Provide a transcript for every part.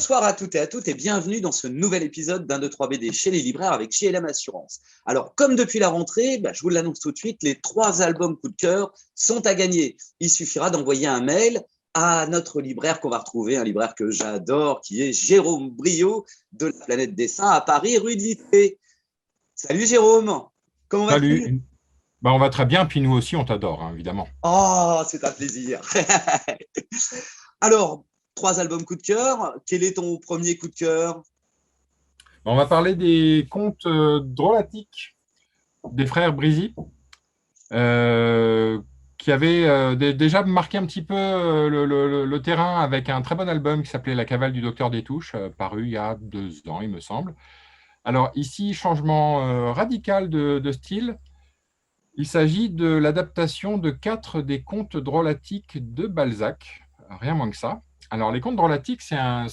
Bonsoir à toutes et à toutes et bienvenue dans ce nouvel épisode d'un 2, 3 BD chez les libraires avec JLM Assurance. Alors, comme depuis la rentrée, je vous l'annonce tout de suite, les 3 albums coup de cœur sont à gagner. Il suffira d'envoyer un mail à notre libraire qu'on va retrouver, un libraire que j'adore, qui est Jérôme Briot de la Planète Dessin à Paris, rue de Littré. Salut Jérôme, comment vas-tu? Salut. On va très bien, puis nous aussi, on t'adore, hein, évidemment. Oh, c'est un plaisir. Alors, 3 albums coup de cœur, quel est ton premier coup de cœur? On va parler des contes drôlatiques des frères Brisy, qui avaient déjà marqué un petit peu le terrain avec un très bon album qui s'appelait La cavale du docteur Détouche, paru il y a 2 ans, il me semble. Alors ici, changement radical de style. Il s'agit de l'adaptation de 4 des contes drôlatiques de Balzac, rien moins que ça. Alors, les contes drôlatiques, c'est un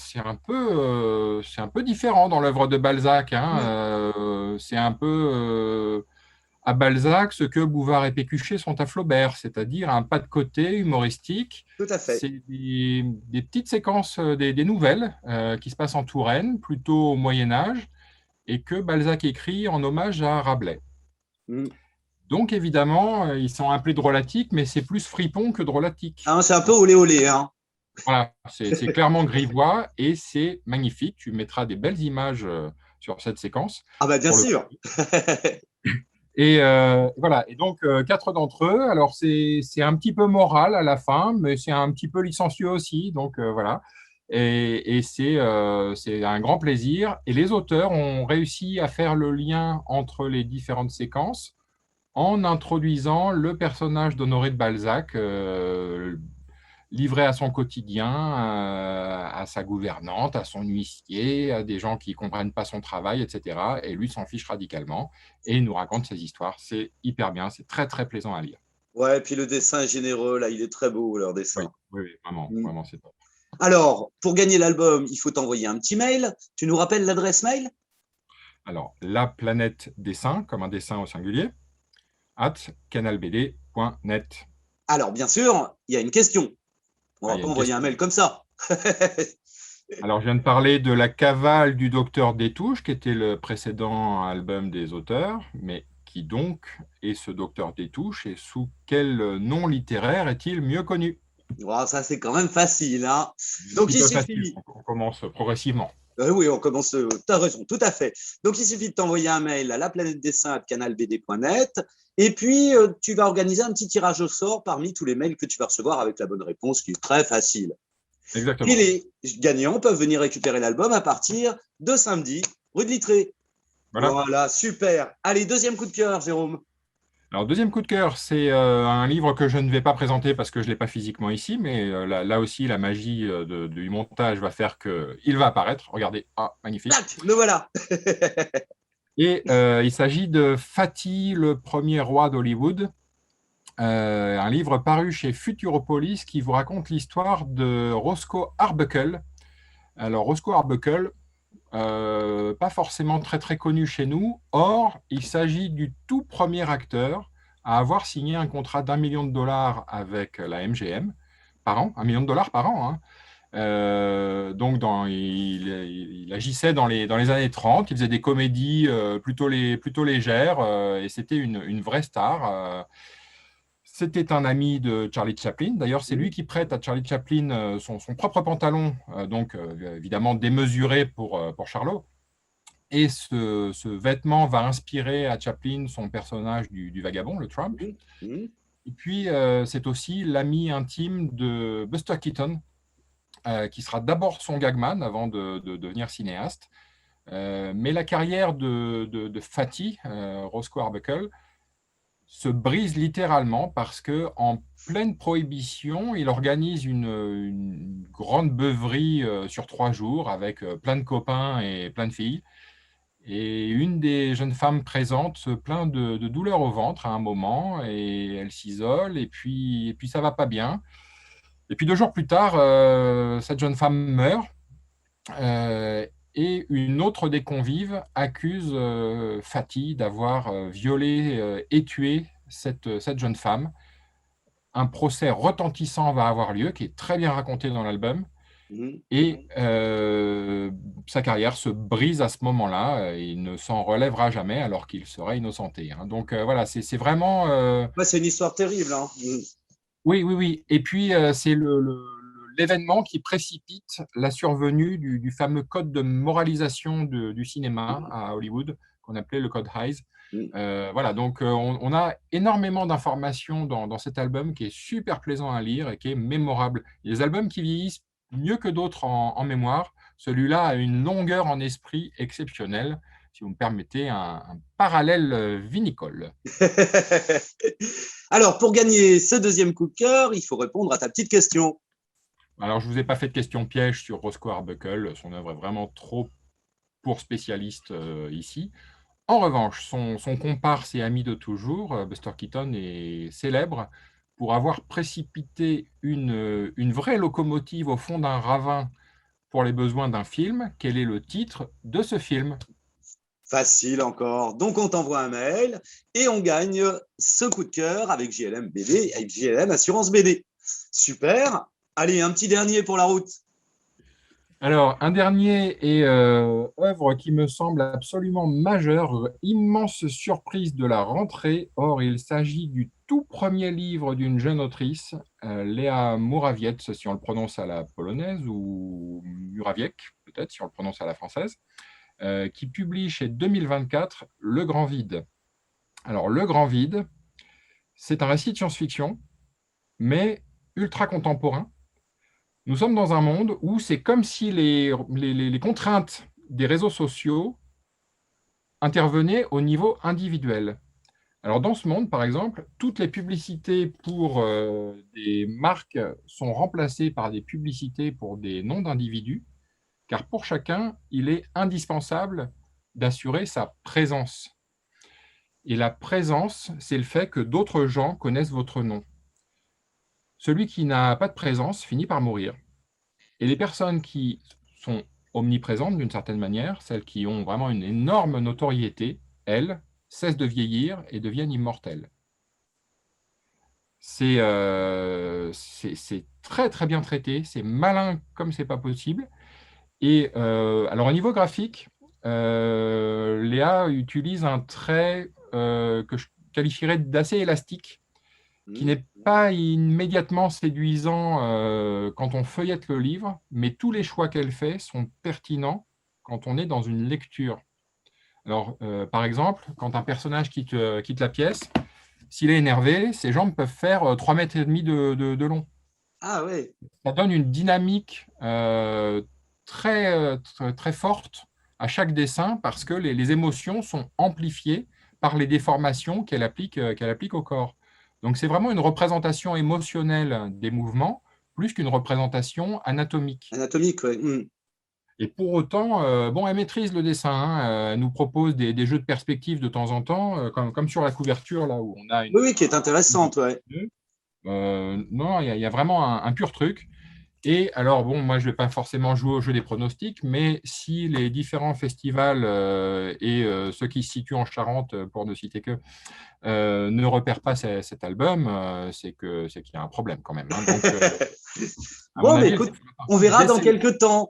peu différent dans l'œuvre de Balzac, hein. C'est un peu à Balzac ce que Bouvard et Pécuchet sont à Flaubert, c'est-à-dire un pas de côté humoristique. Tout à fait. C'est des petites séquences, des nouvelles qui se passent en Touraine, plutôt au Moyen-Âge, et que Balzac écrit en hommage à Rabelais. Mm. Donc, évidemment, ils sont appelés drôlatiques, mais c'est plus fripon que drôlatique. Hein, c'est un peu olé olé, hein. Voilà, c'est clairement grivois et c'est magnifique. Tu mettras des belles images sur cette séquence. Ah bah bien Pour le... sûr. Et voilà, et donc 4 d'entre eux. Alors, c'est un petit peu moral à la fin, mais c'est un petit peu licencieux aussi. Donc, voilà. Et c'est un grand plaisir. Et les auteurs ont réussi à faire le lien entre les différentes séquences en introduisant le personnage d'Honoré de Balzac, livré à son quotidien, à sa gouvernante, à son huissier, à des gens qui ne comprennent pas son travail, etc. Et lui s'en fiche radicalement et il nous raconte ses histoires. C'est hyper bien, c'est très très plaisant à lire. Ouais, et puis le dessin est généreux, là, il est très beau, leur Oui, dessin. oui, oui, vraiment, Mm. vraiment, c'est top. Alors, pour gagner l'album, il faut t'envoyer un petit mail. Tu nous rappelles l'adresse mail? Alors, la planète dessin, comme un dessin au singulier, @canalbd.net. Alors, bien sûr, il y a une question. On Ah, va il y a pas une envoyer un question. mail comme ça. Alors, je viens de parler de La cavale du docteur Détouche, qui était le précédent album des auteurs, mais qui donc est ce docteur Détouche et sous quel nom littéraire est-il mieux connu? Oh, ça, c'est quand même facile, hein. Un Donc, petit il peu facile, suffit. on commence progressivement. Oui, on commence. Tu as raison, tout à fait. Donc, il suffit de t'envoyer un mail à laplanètedessin@canalbd.net et puis tu vas organiser un petit tirage au sort parmi tous les mails que tu vas recevoir avec la bonne réponse qui est très facile. Et Exactement. les gagnants peuvent venir récupérer l'album à partir de samedi, rue de Littré. Voilà. Voilà, super. Allez, deuxième coup de cœur, Jérôme. Alors, deuxième coup de cœur, c'est un livre que je ne vais pas présenter parce que je ne l'ai pas physiquement ici, mais là aussi, la magie du montage va faire qu'il va apparaître. Regardez, ah, magnifique. Tac, le voilà. Et il s'agit de Fatih, le premier roi d'Hollywood, un livre paru chez Futuropolis qui vous raconte l'histoire de Roscoe Arbuckle. Alors, Roscoe Arbuckle, pas forcément très très connu chez nous. Or, il s'agit du tout premier acteur à avoir signé un contrat d'1 million de dollars avec la MGM par an, 1 million de dollars par an, hein. Donc, il agissait dans les années 30, il faisait des comédies plutôt légères et c'était une vraie star. C'était un ami de Charlie Chaplin. D'ailleurs, c'est lui qui prête à Charlie Chaplin son propre pantalon, donc évidemment démesuré pour Charlot. Et ce vêtement va inspirer à Chaplin son personnage du vagabond, le Trump. Et puis, c'est aussi l'ami intime de Buster Keaton, qui sera d'abord son gagman avant de devenir cinéaste. Mais la carrière de Fatih, Roscoe Arbuckle, se brise littéralement parce que en pleine prohibition, il organise une grande beuverie sur 3 jours avec plein de copains et plein de filles. Et une des jeunes femmes présentes se plaint de douleurs au ventre à un moment et elle s'isole et puis ça va pas bien. Et puis 2 jours plus tard, cette jeune femme meurt euh, et une autre des convives accuse Fatih d'avoir violé et tué cette jeune femme. Un procès retentissant va avoir lieu, qui est très bien raconté dans l'album. Et sa carrière se brise à ce moment-là. Il ne s'en relèvera jamais alors qu'il serait innocenté. Hein. Donc voilà, c'est vraiment… Ouais, c'est une histoire terrible. Hein. Oui, oui, oui. Et puis, c'est l'événement qui précipite la survenue du fameux code de moralisation du cinéma à Hollywood, qu'on appelait le code Hays. Voilà, donc on a énormément d'informations dans cet album qui est super plaisant à lire et qui est mémorable. Il y a des albums qui vieillissent mieux que d'autres en mémoire. Celui-là a une longueur en esprit exceptionnelle. Si vous me permettez, un parallèle vinicole. Alors, pour gagner ce deuxième coup de cœur, il faut répondre à ta petite question. Alors, je ne vous ai pas fait de question piège sur Roscoe Arbuckle. Son œuvre est vraiment trop pour spécialistes ici. En revanche, son comparse et ami de toujours, Buster Keaton, est célèbre pour avoir précipité une vraie locomotive au fond d'un ravin pour les besoins d'un film. Quel est le titre de ce film? Facile encore. Donc, on t'envoie un mail et on gagne ce coup de cœur avec JLM BD, avec JLM Assurance BD. Super. Allez, un petit dernier pour la route. Alors, un dernier et œuvre qui me semble absolument majeure, immense surprise de la rentrée. Or, il s'agit du tout premier livre d'une jeune autrice, Léa Mourawiecz, si on le prononce à la polonaise, ou Murawiec, peut-être, si on le prononce à la française, qui publie chez 2024 Le Grand Vide. Alors, Le Grand Vide, c'est un récit de science-fiction, mais ultra contemporain. Nous sommes dans un monde où c'est comme si les contraintes des réseaux sociaux intervenaient au niveau individuel. Alors dans ce monde, par exemple, toutes les publicités pour des marques sont remplacées par des publicités pour des noms d'individus, car pour chacun, il est indispensable d'assurer sa présence. Et la présence, c'est le fait que d'autres gens connaissent votre nom. Celui qui n'a pas de présence finit par mourir. Et les personnes qui sont omniprésentes d'une certaine manière, celles qui ont vraiment une énorme notoriété, elles cessent de vieillir et deviennent immortelles. C'est très très bien traité, c'est malin comme c'est pas possible. Et alors au niveau graphique, Léa utilise un trait que je qualifierais d'assez élastique, qui n'est pas immédiatement séduisant quand on feuillette le livre, mais tous les choix qu'elle fait sont pertinents quand on est dans une lecture. Alors, par exemple, quand un personnage quitte la pièce, s'il est énervé, ses jambes peuvent faire 3,5 mètres de long. Ah ouais. Ça donne une dynamique très, très, très forte à chaque dessin parce que les émotions sont amplifiées par les déformations qu'elle applique au corps. Donc, c'est vraiment une représentation émotionnelle des mouvements plus qu'une représentation anatomique. Anatomique, oui. Et pour autant, bon, elle maîtrise le dessin. Hein, elle nous propose des jeux de perspective de temps en temps, comme sur la couverture, là où on a une… Oui, qui est intéressante, ouais. Non, il y a vraiment un pur truc. Et alors, bon, moi, je ne vais pas forcément jouer au jeu des pronostics, mais si les différents festivals et ceux qui se situent en Charente, pour ne citer que, ne repèrent pas cet album, c'est qu'il y a un problème quand même. Hein. Donc, bon, mais écoute, on verra dans quelques temps.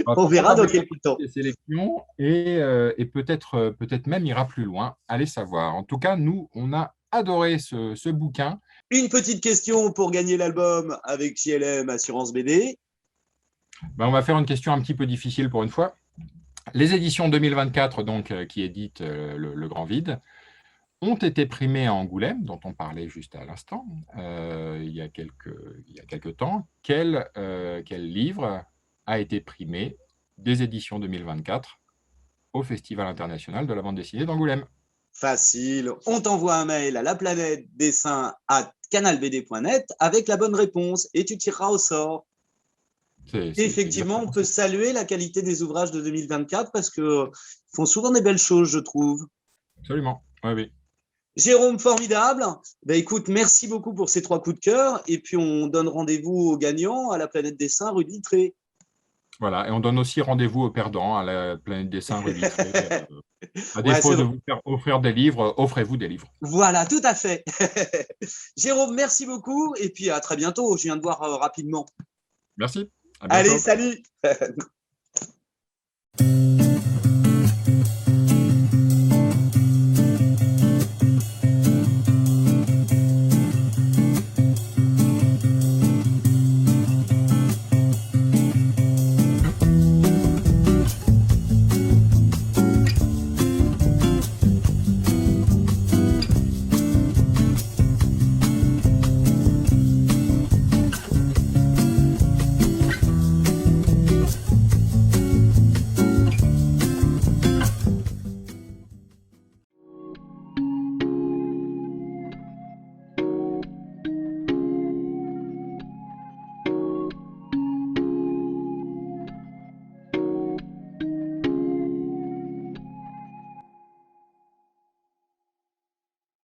On verra dans quelques temps. Les sélections et peut-être même ira plus loin. Allez savoir. En tout cas, nous, on a adoré ce bouquin. Une petite question pour gagner l'album avec JLM Assurance BD. Ben, on va faire une question un petit peu difficile pour une fois. Les éditions 2024, donc, qui éditent le Grand Vide, ont été primées à Angoulême, dont on parlait juste à l'instant, il y a quelques temps. Quel livre a été primé des éditions 2024 au Festival international de la bande dessinée d'Angoulême? Facile. On t'envoie un mail à laplanète-dessin@canalbd.net avec la bonne réponse et tu tireras au sort. Effectivement, on peut saluer la qualité des ouvrages de 2024 parce qu'ils font souvent des belles choses, je trouve. Absolument, oui, oui. Jérôme, formidable. Ben, écoute, merci beaucoup pour ces 3 coups de cœur. Et puis, on donne rendez-vous aux gagnants à la Planète Dessin, rue de Vitré. Voilà, et on donne aussi rendez-vous aux perdants à la Planète Dessin, rue de Vitré. À défaut de vous faire offrir des livres, offrez-vous des livres. Voilà, tout à fait. Jérôme, merci beaucoup. Et puis, à très bientôt. Je viens de voir rapidement. Merci. À Allez, bientôt. salut.